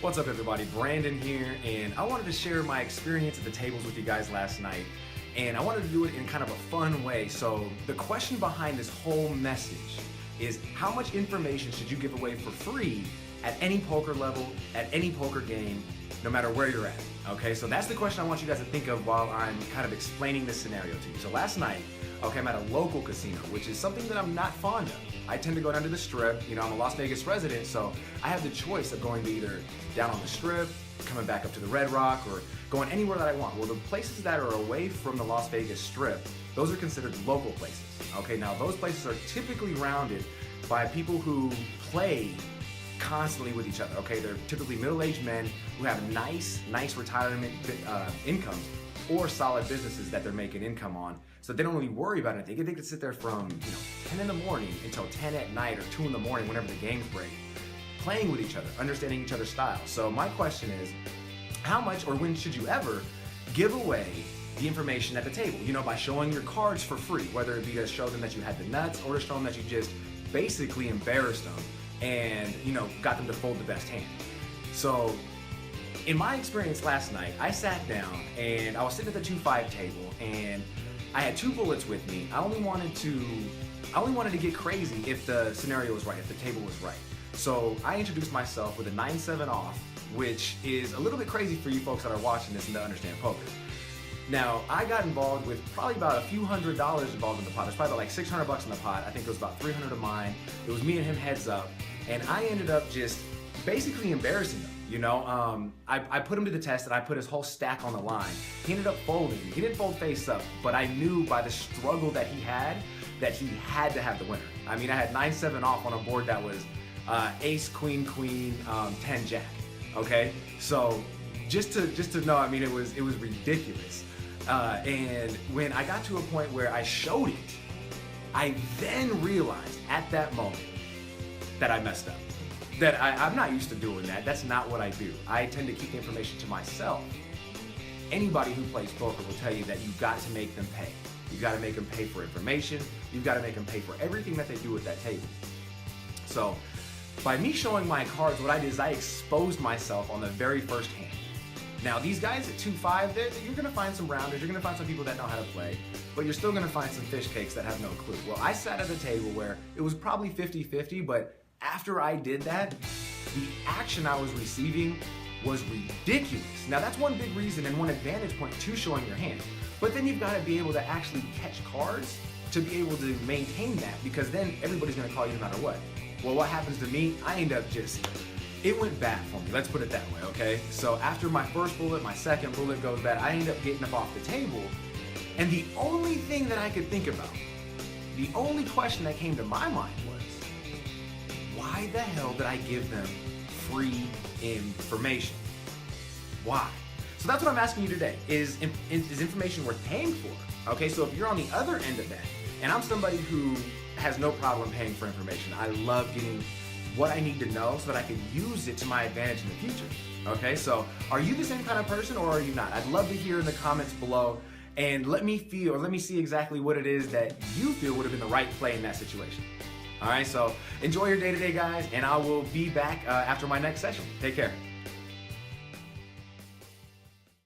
What's up, everybody? Brandon here, and I wanted to share my experience at the tables with you guys last night, and I wanted to do it in kind of a fun way. So the question behind this whole message is, how much information should you give away for free at any poker level, at any poker game, no matter where you're at? Okay, so that's the question I want you guys to think of while I'm kind of explaining this scenario to you. So last night, okay, I'm at a local casino, which is something that I'm not fond of. I tend to go down to the Strip. You know, I'm a Las Vegas resident, so I have the choice of going to either down on the Strip, coming back up to the Red Rock, or going anywhere that I want. Well, the places that are away from the Las Vegas Strip, those are considered local places. Okay, now those places are typically rounded by people who play constantly with each other. Okay, they're typically middle-aged men who have nice retirement incomes or solid businesses that they're making income on, so they don't really worry about anything. They can sit there from 10 in the morning until 10 at night or 2 in the morning whenever the games break, playing with each other, understanding each other's style. So my question is, how much or when should you ever give away the information at the table? You know, by showing your cards for free, whether it be to show them that you had the nuts or to show them that you just basically embarrassed them and got them to fold the best hand. So in my experience last night, I sat down and I was sitting at the 2-5 table, and I had 2 bullets with me. I only wanted to get crazy if the scenario was right, if the table was right. So I introduced myself with a 9-7 off, which is a little bit crazy for you folks that are watching this and don't understand poker. Now, I got involved with probably about a few $100s involved in the pot. There's probably about like $600 in the pot. I think it was about 300 of mine. It was me and him heads up, and I ended up just basically embarrassing him. I put him to the test, and I put his whole stack on the line. He ended up folding. He didn't fold face up, but I knew by the struggle that he had to have the winner. I mean, I had 9-7 off on a board that was ace, queen, 10, jack. Okay, so just to know, I mean, it was ridiculous. And when I got to a point where I showed it, I then realized at that moment that I messed up. That I'm not used to doing that. That's not what I do. I tend to keep the information to myself. Anybody who plays poker will tell you that you've got to make them pay. You've got to make them pay for information. You've got to make them pay for everything that they do at that table. So by me showing my cards, what I did is I exposed myself on the very first hand. Now, these guys at 2-5, you're going to find some rounders, you're going to find some people that know how to play, but you're still going to find some fish cakes that have no clue. Well, I sat at a table where it was probably 50-50, but after I did that, the action I was receiving was ridiculous. Now, that's one big reason and one advantage point to showing your hand. But then you've got to be able to actually catch cards to be able to maintain that, because then everybody's going to call you no matter what. Well, what happens to me, I end up it went bad for me, let's put it that way, okay? So after my first bullet, my second bullet goes bad, I end up getting up off the table, and the only thing that I could think about, the only question that came to my mind was, why the hell did I give them free information? Why? So that's what I'm asking you today. Is information worth paying for? Okay, so if you're on the other end of that, and I'm somebody who has no problem paying for information, I love getting what I need to know so that I can use it to my advantage in the future. Okay, so are you the same kind of person or are you not? I'd love to hear in the comments below, and let me see exactly what it is that you feel would have been the right play in that situation. All right, so enjoy your day today, guys, and I will be back after my next session. Take care.